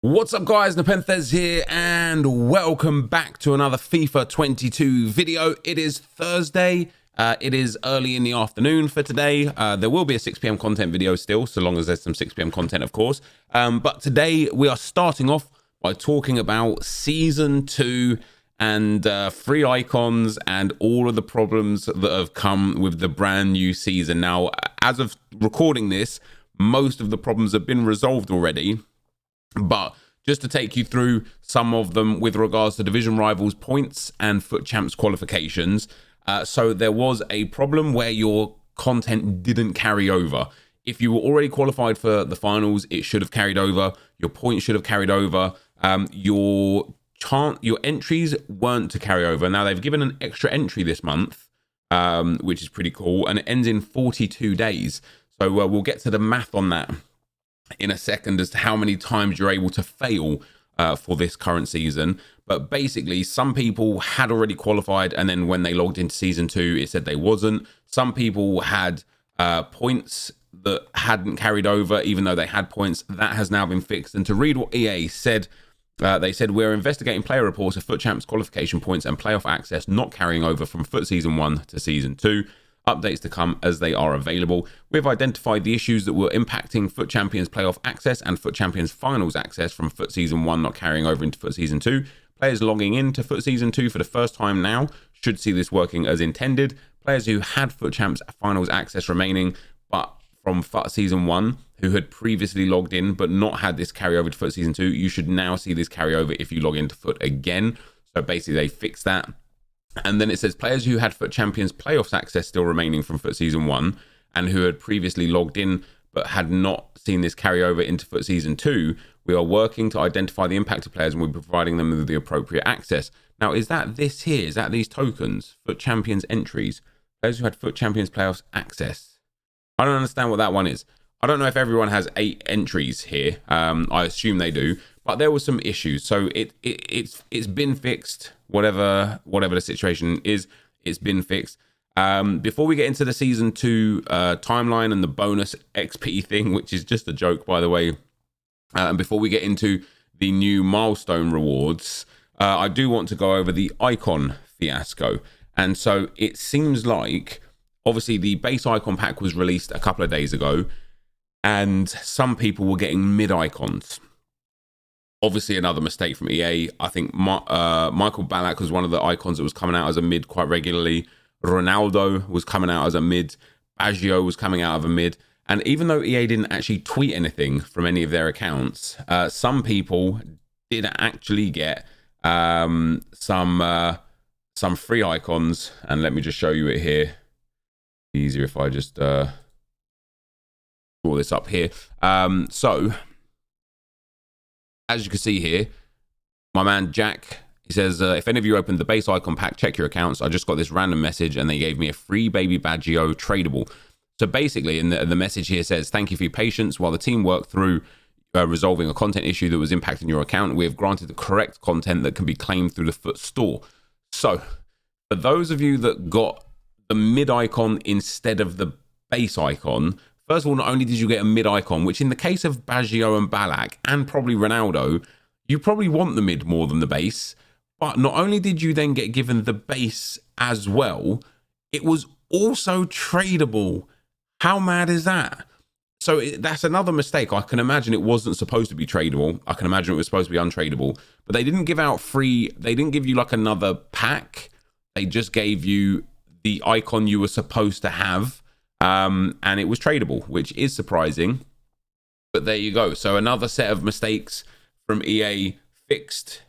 What's up guys, NepentheZ here and welcome back to another FIFA 22 video. It is Thursday, it is early in the afternoon for today. There will be a 6 p.m. content video still, so long as there's some 6 p.m. content of course. But today we are starting off by talking about Season 2 and free icons and all of the problems that have come with the brand new season. Now, as of recording this, most of the problems have been resolved already. But just to take you through some of them with regards to division rivals points and FUT champs qualifications. So there was a problem where your content didn't carry over. If you were already qualified for the finals, it should have carried over. Your points should have carried over. Your entries weren't to carry over. Now they've given an extra entry this month, which is pretty cool, and it ends in 42 days. So we'll get to the math on that in a second as to how many times you're able to fail for this current season. But basically, some people had already qualified, and then when they logged into Season 2, it said they wasn't. Some people had points that hadn't carried over, even though they had points. That has now been fixed. And to read what EA said, they said, we're investigating player reports of FUT champs qualification points and playoff access not carrying over from FUT Season 1 to Season 2. Updates to come as they are available. We've identified the issues that were impacting FUT Champions playoff access and FUT Champions finals access from FUT Season 1 not carrying over into FUT Season 2. Players logging into FUT Season 2 for the first time now should see this working as intended. Players who had FUT Champs finals access remaining, but from FUT Season 1, who had previously logged in but not had this carry over to FUT Season 2, you should now see this carry over if you log into FUT again. So basically they fixed that. And then it says players who had FUT Champions playoffs access still remaining from FUT Season 1 and who had previously logged in but had not seen this carry over into FUT Season 2, we are working to identify the impacted players and we'll be providing them with the appropriate access. Now, is that this here? Is that these tokens? FUT Champions entries? Players who had FUT Champions playoffs access? I don't understand what that one is. I don't know if everyone has 8 entries here. I assume they do. But there were some issues, so it's been fixed. Whatever the situation is, it's been fixed. Before we get into the Season 2 timeline and the bonus XP thing, which is just a joke, by the way, and before we get into the new milestone rewards, I do want to go over the icon fiasco. And so it seems like, obviously, the base icon pack was released a couple of days ago, and some people were getting mid icons. Obviously, another mistake from EA. I think Michael Ballack was one of the icons that was coming out as a mid quite regularly. Ronaldo was coming out as a mid. Baggio was coming out of a mid. And even though EA didn't actually tweet anything from any of their accounts, some people did actually get some free icons. And let me just show you it here. Easier if I just draw this up here. So, as you can see here, my man Jack, he says, if any of you opened the base icon pack, check your accounts. I just got this random message and they gave me a free baby Baggio tradable. So basically, in the message here says, thank you for your patience. While the team worked through resolving a content issue that was impacting your account, we have granted the correct content that can be claimed through the FUT store. So for those of you that got the mid icon instead of the base icon, first of all, not only did you get a mid icon, which in the case of Baggio and Ballack and probably Ronaldo, you probably want the mid more than the base. But not only did you then get given the base as well, it was also tradable. How mad is that? So that's another mistake. I can imagine it wasn't supposed to be tradable. I can imagine it was supposed to be untradeable. But they didn't give out free. They didn't give you like another pack. They just gave you the icon you were supposed to have. And it was tradable, which is surprising. But there you go. So another set of mistakes from EA fixed,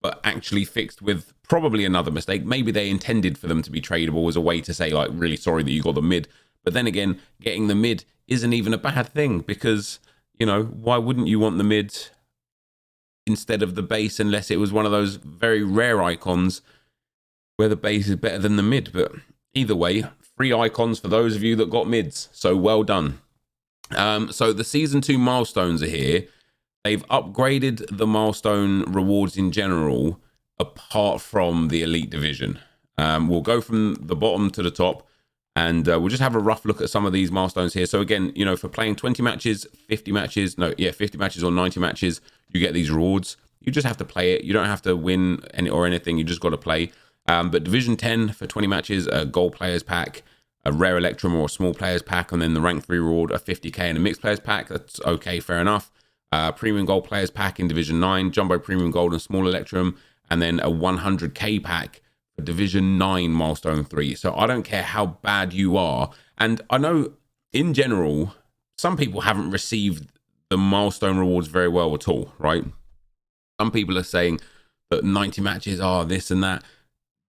but actually fixed with probably another mistake. Maybe they intended for them to be tradable as a way to say, like, really sorry that you got the mid. But then again, getting the mid isn't even a bad thing because, you know, why wouldn't you want the mid instead of the base unless it was one of those very rare icons where the base is better than the mid? But either way, free icons for those of you that got mids. So well done. So the Season 2 milestones are here. They've upgraded the milestone rewards in general, apart from the Elite Division. We'll go from the bottom to the top, and we'll just have a rough look at some of these milestones here. So again, you know, for playing 20 matches, 50 matches, 50 matches or 90 matches, you get these rewards. You just have to play it. You don't have to win or anything. You just got to play. But Division 10 for 20 matches, a gold players pack, a rare electrum or a small players pack, and then the rank 3 reward, a 50k and a mixed players pack. That's okay, fair enough. Premium gold players pack in Division 9, jumbo premium gold and small electrum, and then a 100k pack for Division 9 milestone 3. So I don't care how bad you are. And I know in general, some people haven't received the milestone rewards very well at all, right? Some people are saying that 90 matches are this and that.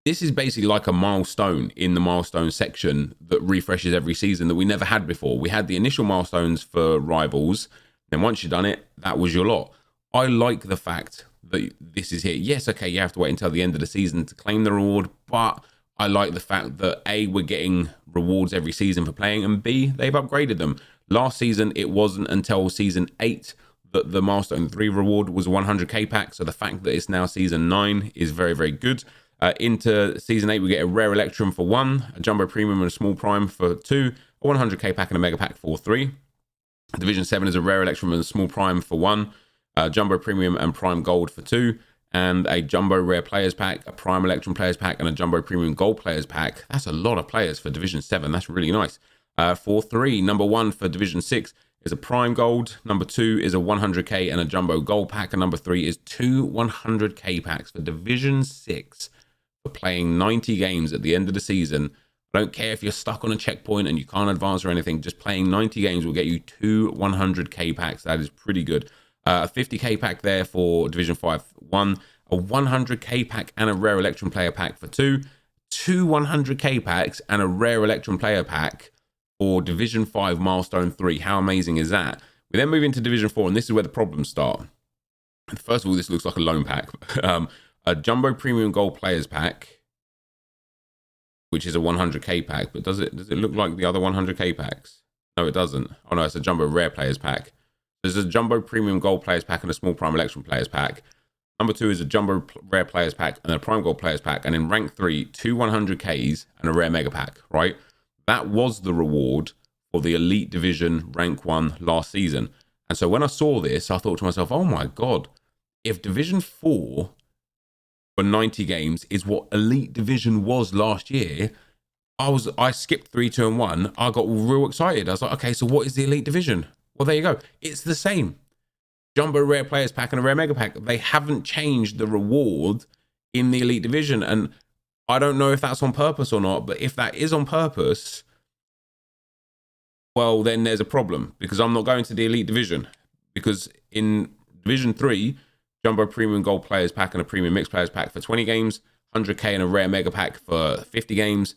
This is basically like a milestone in the milestone section that refreshes every season that we never had before. We had the initial milestones for rivals. Then once you've done it, that was your lot. I like the fact that this is here. Yes, okay, you have to wait until the end of the season to claim the reward, but I like the fact that A, we're getting rewards every season for playing, and B, they've upgraded them. Last season, it wasn't until season 8 that the milestone 3 reward was a 100k pack, so the fact that it's now season 9 is very, very good. Into season 8, we get a rare electrum for 1, a jumbo premium and a small prime for 2, a 100k pack and a mega pack for 3. Division 7 is a rare electrum and a small prime for 1, a jumbo premium and prime gold for 2, and a jumbo rare players pack, a prime electrum players pack, and a jumbo premium gold players pack. That's a lot of players for Division 7. That's really nice. For 3, number 1 for Division 6 is a prime gold, number 2 is a 100k and a jumbo gold pack, and number 3 is 2 100k packs for Division 6 for playing 90 games at the end of the season. I don't care if you're stuck on a checkpoint and you can't advance or anything, just playing 90 games will get you 2 100k packs. That is pretty good. A 50k pack there for Division 5 1, a 100k pack and a rare electrum player pack for 2, 2 100k packs and a rare electrum player pack for Division 5 milestone 3. How amazing is that? We then move into Division 4, and this is where the problems start. First of all, this looks like a loan pack. A jumbo premium gold players pack, which is a 100k pack, but does it look like the other 100k packs? No, it doesn't. Oh no, it's a jumbo rare players pack. There's a jumbo premium gold players pack and a small prime electrum players pack. Number 2 is a jumbo rare players pack and a prime gold players pack, and in rank 3, 2 100ks and a rare mega pack, right? That was the reward for the elite division rank 1 last season. And so when I saw this, I thought to myself, oh my God, if Division 4 for 90 games is what elite division was last year, I skipped 3, 2, and 1. I got real excited. I was like, okay, so what is the elite division? Well, there you go. It's the same. Jumbo rare players pack and a rare mega pack. They haven't changed the reward in the elite division. And I don't know if that's on purpose or not, but if that is on purpose, well, then there's a problem, because I'm not going to the elite division, because in Division 3, jumbo premium gold players pack and a premium mixed players pack for 20 games, 100k and a rare mega pack for 50 games,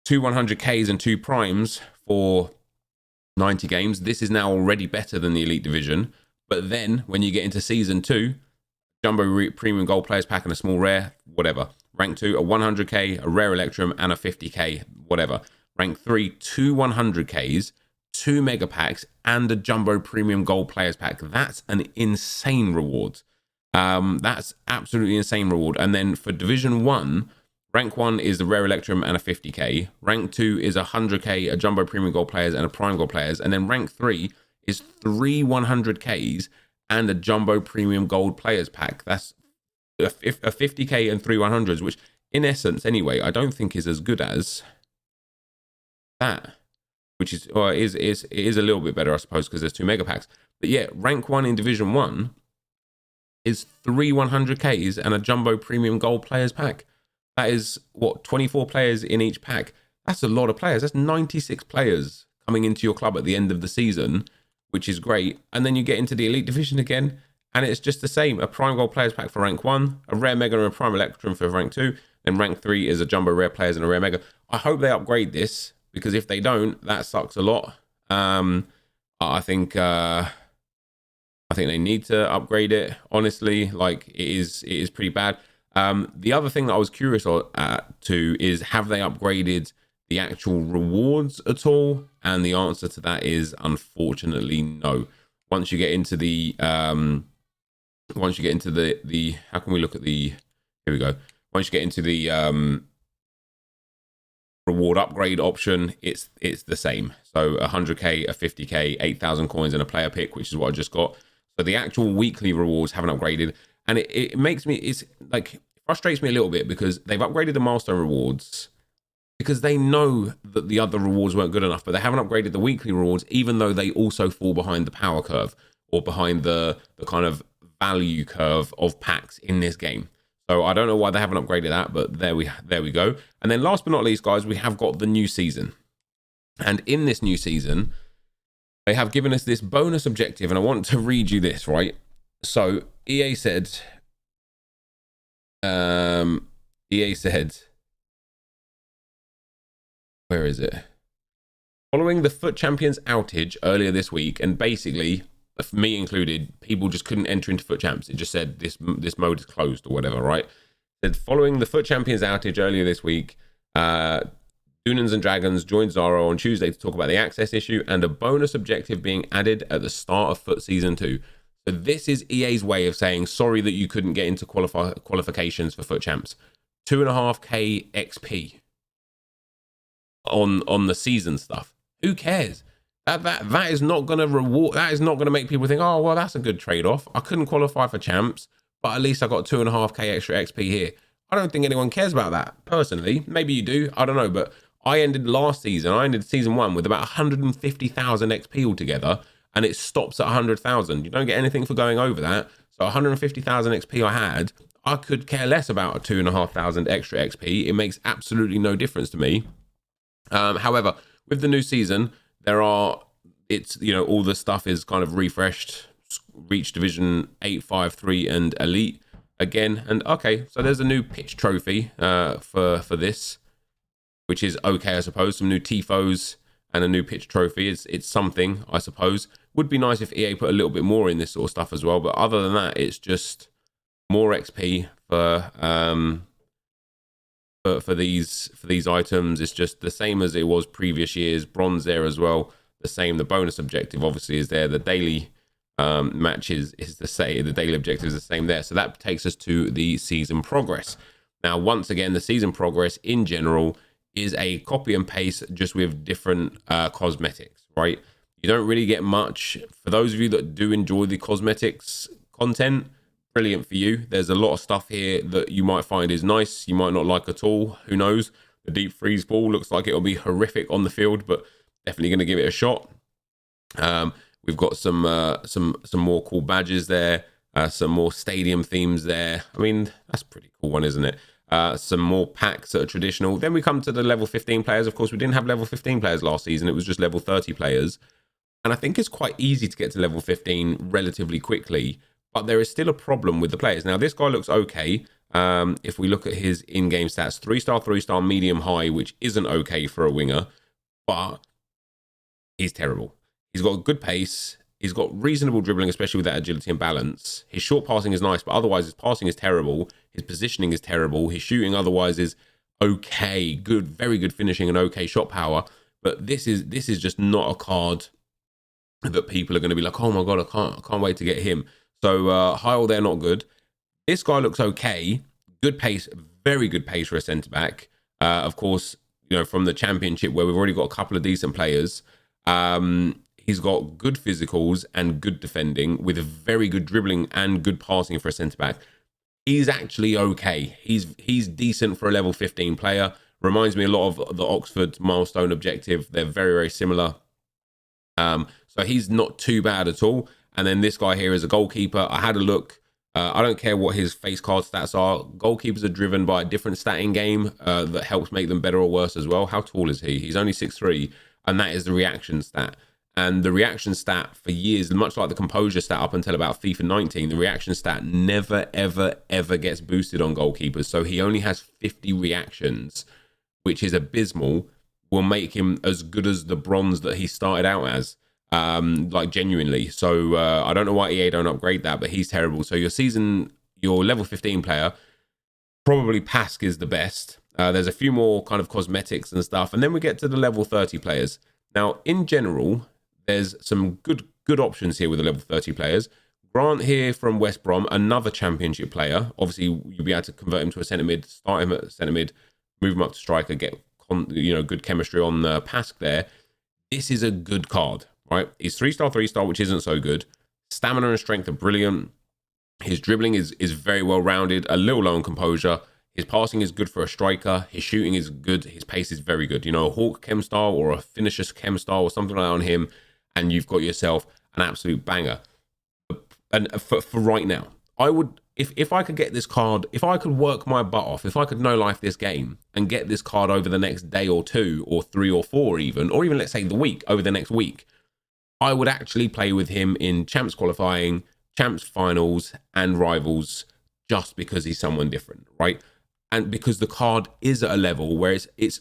2 100ks and 2 primes for 90 games. This is now already better than the elite division. But then when you get into season 2, jumbo premium gold players pack and a small rare, whatever. Rank 2, a 100k, a rare electrum and a 50k, whatever. Rank 3, 2 100ks, 2 mega packs and a jumbo premium gold players pack. That's an insane reward. That's absolutely insane reward. And then for Division 1, rank 1 is the rare electrum and a 50k. Rank 2 is a 100k, a jumbo premium gold players and a prime gold players. And then rank 3 is 3 100ks and a jumbo premium gold players pack. That's a 50k and 3 100s, which in essence anyway, I don't think is as good as that, which is, or it is a little bit better, I suppose, because there's 2 mega packs. But yeah, rank 1 in Division 1 is 3 100ks and a jumbo premium gold players pack. That is what, 24 players in each pack. That's a lot of players. That's 96 players coming into your club at the end of the season, which is great. And then you get into the elite division again, and it's just the same. A prime gold players pack for rank 1, a rare mega and a prime electrum for rank 2, then rank 3 is a jumbo rare players and a rare mega. I hope they upgrade this, because if they don't, that sucks a lot. I think they need to upgrade it, honestly. Like, it is pretty bad. The other thing that I was curious to is, have they upgraded the actual rewards at all? And the answer to that is unfortunately no. Once you get into the how can we look at the, here we go. Once you get into the reward upgrade option, it's the same. So 100k, a 50k, 8,000 coins and a player pick, which is what I just got. So the actual weekly rewards haven't upgraded. And it makes me, it's like, frustrates me a little bit because they've upgraded the milestone rewards because they know that the other rewards weren't good enough, but they haven't upgraded the weekly rewards, even though they also fall behind the power curve or behind the kind of value curve of packs in this game. So I don't know why they haven't upgraded that, but there we go. And then last but not least, guys, we have got the new season. And in this new season, they have given us this bonus objective, and I want to read you this, right? So EA said, where is it? Following the FUT Champions outage earlier this week, and basically, me included, people just couldn't enter into FUT Champs. It just said this mode is closed or whatever, right? It said, following the FUT Champions outage earlier this week, Dunans and Dragons joined Zaro on Tuesday to talk about the access issue and a bonus objective being added at the start of FUT Season 2. So this is EA's way of saying, sorry that you couldn't get into qualifications for FUT Champs. 2.5k XP on the season stuff. Who cares? That is not going to reward. That is not going to make people think, oh, well, that's a good trade-off. I couldn't qualify for champs, but at least I got 2.5k extra XP here. I don't think anyone cares about that, personally. Maybe you do. I don't know. But I ended last season. I ended season 1 with about 150,000 XP altogether, and it stops at 100,000. You don't get anything for going over that. So 150,000 XP I had, I could care less about a 2,500 extra XP. It makes absolutely no difference to me. However, with the new season, all the stuff is kind of refreshed. Reach Division 8, 5, 3, and Elite again. And okay, so there's a new pitch trophy for this, which is okay, I suppose. Some new tifos and a new pitch trophy. It's something, I suppose. Would be nice if EA put a little bit more in this sort of stuff as well. But other than that, it's just more XP for these items. It's just the same as it was previous years. Bronze there as well, the same. The bonus objective obviously is there. The daily matches is the same. The daily objective is the same there. So that takes us to the season progress. Now, once again, the season progress in general is a copy and paste, just with different cosmetics, right? You don't really get much. For those of you that do enjoy the cosmetics content, brilliant for you. There's a lot of stuff here that you might find is nice. You might not like at all. Who knows? The deep freeze ball looks like it'll be horrific on the field, but definitely going to give it a shot. We've got some more cool badges there. Some more stadium themes there. I mean, that's a pretty cool one, isn't it? Some more packs that are traditional. Then we come to the level 15 players. Of course, we didn't have level 15 players last season. It was just level 30 players. And I think it's quite easy to get to level 15 relatively quickly. But there is still a problem with the players. Now, this guy looks okay. If we look at his in-game stats, 3-star, 3-star, medium, high, which isn't okay for a winger. But he's terrible. He's got good pace. He's got reasonable dribbling, especially with that agility and balance. His short passing is nice, but otherwise his passing is terrible. His positioning is terrible. His shooting otherwise is okay. Good, very good finishing and okay shot power. But this is just not a card that people are going to be like, oh my God, I can't wait to get him. So Heil, they're not good. This guy looks okay. Good pace, very good pace for a centre-back. Of course, from the championship where we've already got a couple of decent players. He's got good physicals and good defending with a very good dribbling and good passing for a centre-back. He's actually okay. He's decent for a level 15 player. Reminds me a lot of the Oxford milestone objective. They're very, very similar. So he's not too bad at all. And then this guy here is a goalkeeper. I had a look. I don't care what his face card stats are. Goalkeepers are driven by a different stat in game that helps make them better or worse as well. How tall is he? He's only 6'3", and that is the reaction stat. And the reaction stat for years, much like the composure stat up until about FIFA 19, the reaction stat never, ever, ever gets boosted on goalkeepers. So he only has 50 reactions, which is abysmal. Will make him as good as the bronze that he started out as. Like genuinely. So I don't know why EA don't upgrade that, but he's terrible. So your level 15 player, probably Pask is the best. There's a few more kind of cosmetics and stuff, and then we get to the level 30 players. Now, in general, there's some good options here with the level 30 players. Grant here from West Brom, another championship player. Obviously, you'll be able to convert him to a centre mid, start him at centre mid, move him up to striker, get good chemistry on Pask there. This is a good card. Right, he's 3-star, 3-star, which isn't so good. Stamina and strength are brilliant. His dribbling is very well rounded, a little low on composure. His passing is good for a striker. His shooting is good. His pace is very good. You know, a Hawk chem style or a finisher chem style or something like that on him, and you've got yourself an absolute banger. And for right now, I would, if I could get this card, if I could work my butt off, if I could no life this game and get this card over the next day or two or 3 or 4 even, or even let's say the week, over the next week, I would actually play with him in champs qualifying, champs finals and rivals, just because he's someone different, right? And because the card is at a level where it's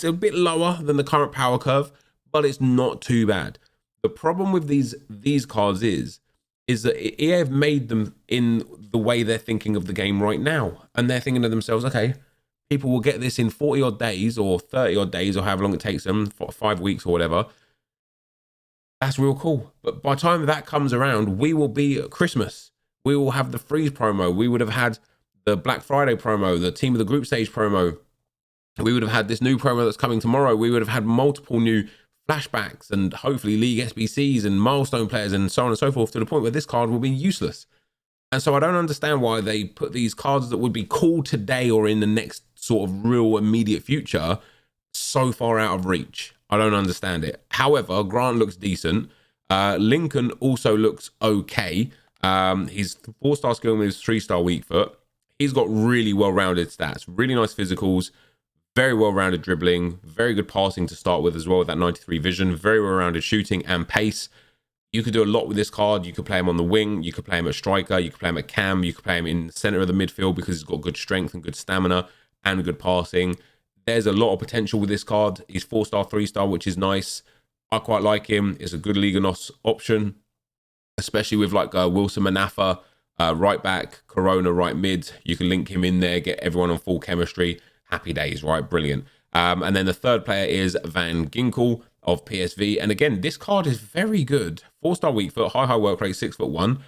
a bit lower than the current power curve, but it's not too bad. The problem with these cards is that EA have made them in the way they're thinking of the game right now. And they're thinking to themselves, okay, people will get this in 40 odd days or 30 odd days or however long it takes them, 5 weeks or whatever. That's real cool. But by the time that comes around, we will be at Christmas. We will have the freeze promo. We would have had the Black Friday promo, the team of the group stage promo. We would have had this new promo that's coming tomorrow. We would have had multiple new flashbacks and hopefully league SBCs and milestone players and so on and so forth, to the point where this card will be useless. And so I don't understand why they put these cards that would be cool today or in the next sort of real immediate future so far out of reach. I don't understand it. However, Grant looks decent. Lincoln also looks okay. He's 4-star skill with his 3-star weak foot. He's got really well-rounded stats, really nice physicals, very well-rounded dribbling, very good passing to start with as well, with that 93 vision, very well-rounded shooting and pace. You could do a lot with this card. You could play him on the wing, you could play him at striker, you could play him at cam, you could play him in the center of the midfield because he's got good strength and good stamina and good passing. There's a lot of potential with this card. He's 4-star, 3-star, which is nice. I quite like him. It's a good Liga NOS option, especially with like Wilson Manafa, right back, Corona right mid. You can link him in there, get everyone on full chemistry. Happy days, right? Brilliant. And then the third player is Van Ginkel of PSV. And again, this card is very good. 4-star weak foot, high work rate, 6'1".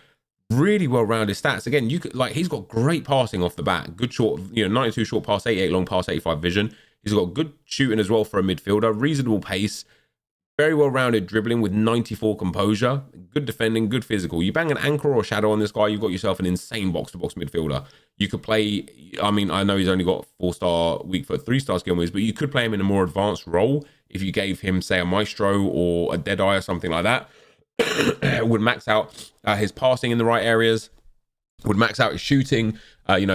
Really well-rounded stats. Again, you could he's got great passing off the bat. Good short, 92 short pass, 88 long pass, 85 vision. He's got good shooting as well for a midfielder. Reasonable pace. Very well-rounded dribbling with 94 composure. Good defending, good physical. You bang an anchor or shadow on this guy, you've got yourself an insane box-to-box midfielder. You could play, I mean, I know he's only got 4-star weak foot, 3-star skill moves, but you could play him in a more advanced role if you gave him, say, a maestro or a deadeye or something like that. Would max out his passing in the right areas. Would max out his shooting.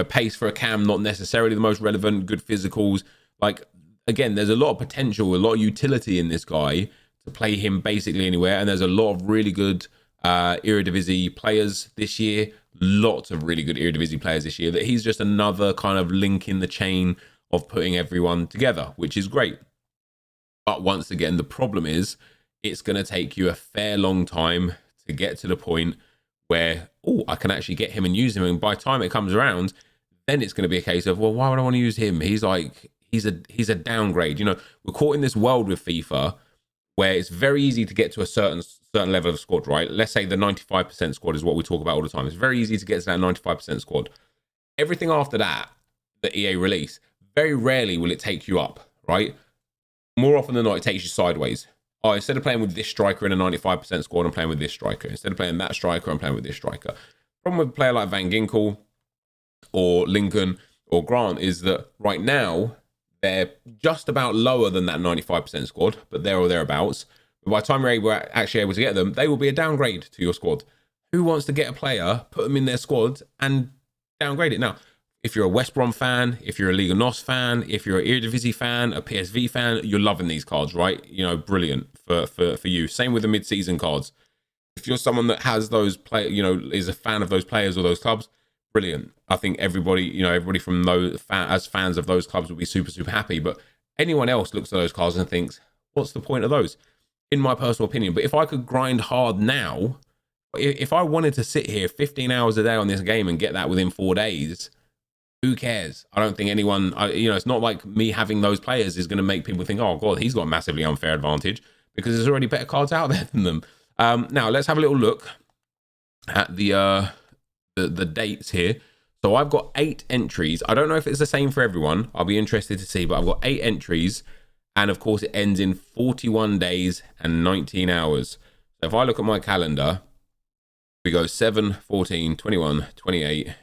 Pace for a cam, not necessarily the most relevant. Good physicals. Again, there's a lot of potential, a lot of utility in this guy to play him basically anywhere. And there's a lot of really good Eredivisie players this year. Lots of really good Eredivisie players this year. That he's just another kind of link in the chain of putting everyone together, which is great. But once again, the problem is it's going to take you a fair long time to get to the point where, I can actually get him and use him. And by the time it comes around, then it's going to be a case of, well, why would I want to use him? He's a downgrade. We're caught in this world with FIFA where it's very easy to get to a certain level of squad, right? Let's say the 95% squad is what we talk about all the time. It's very easy to get to that 95% squad. Everything after that, the EA release, very rarely will it take you up, right? More often than not, it takes you sideways. Instead of playing with this striker in a 95% squad, I'm playing with this striker. Instead of playing that striker, I'm playing with this striker. Problem with a player like Van Ginkel or Lincoln or Grant is that right now, they're just about lower than that 95% squad, but there or thereabouts. But by the time you're actually able to get them, they will be a downgrade to your squad. Who wants to get a player, put them in their squad, and downgrade it? Now, if you're a West Brom fan, if you're a Liga NOS fan, if you're an Eredivisie fan, a PSV fan, you're loving these cards, right? Brilliant for you. Same with the mid-season cards. If you're someone that has those is a fan of those players or those clubs, brilliant. I think everybody from those as fans of those clubs will be super, super happy. But anyone else looks at those cards and thinks, what's the point of those? In my personal opinion. But if I could grind hard now, if I wanted to sit here 15 hours a day on this game and get that within 4 days, who cares? I don't think anyone, it's not like me having those players is going to make people think, oh God, he's got a massively unfair advantage, because there's already better cards out there than them. Now let's have a little look at the dates here. So I've got 8 entries. I don't know if it's the same for everyone. I'll be interested to see, but I've got 8 entries. And of course it ends in 41 days and 19 hours. So if I look at my calendar, We go 7, 14, 21, 28.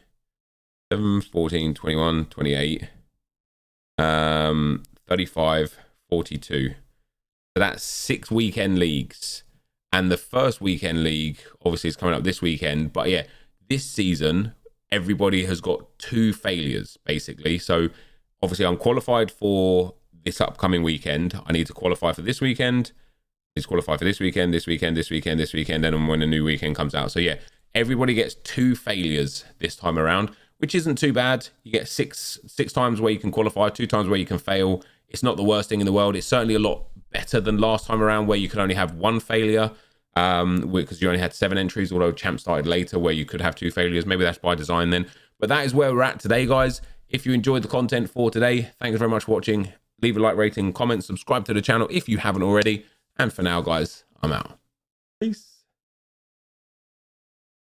7, 14, 21, 28. 35, 42. So that's 6 weekend leagues. And the first weekend league, obviously, is coming up this weekend. But yeah, this season, everybody has got 2 failures, basically. So obviously, I'm qualified for this upcoming weekend. I need to qualify for this weekend. I need to qualify for this weekend, this weekend, this weekend, this weekend, and then when the new weekend comes out. So yeah, everybody gets 2 failures this time around, which isn't too bad. You get six times where you can qualify, 2 times where you can fail. It's not the worst thing in the world. It's certainly a lot better than last time around where you could only have 1 failure because you only had 7 entries, although Champ started later where you could have 2 failures. Maybe that's by design then. But that is where we're at today, guys. If you enjoyed the content for today, thank you very much for watching. Leave a like, rating, comment, subscribe to the channel if you haven't already. And for now, guys, I'm out. Peace.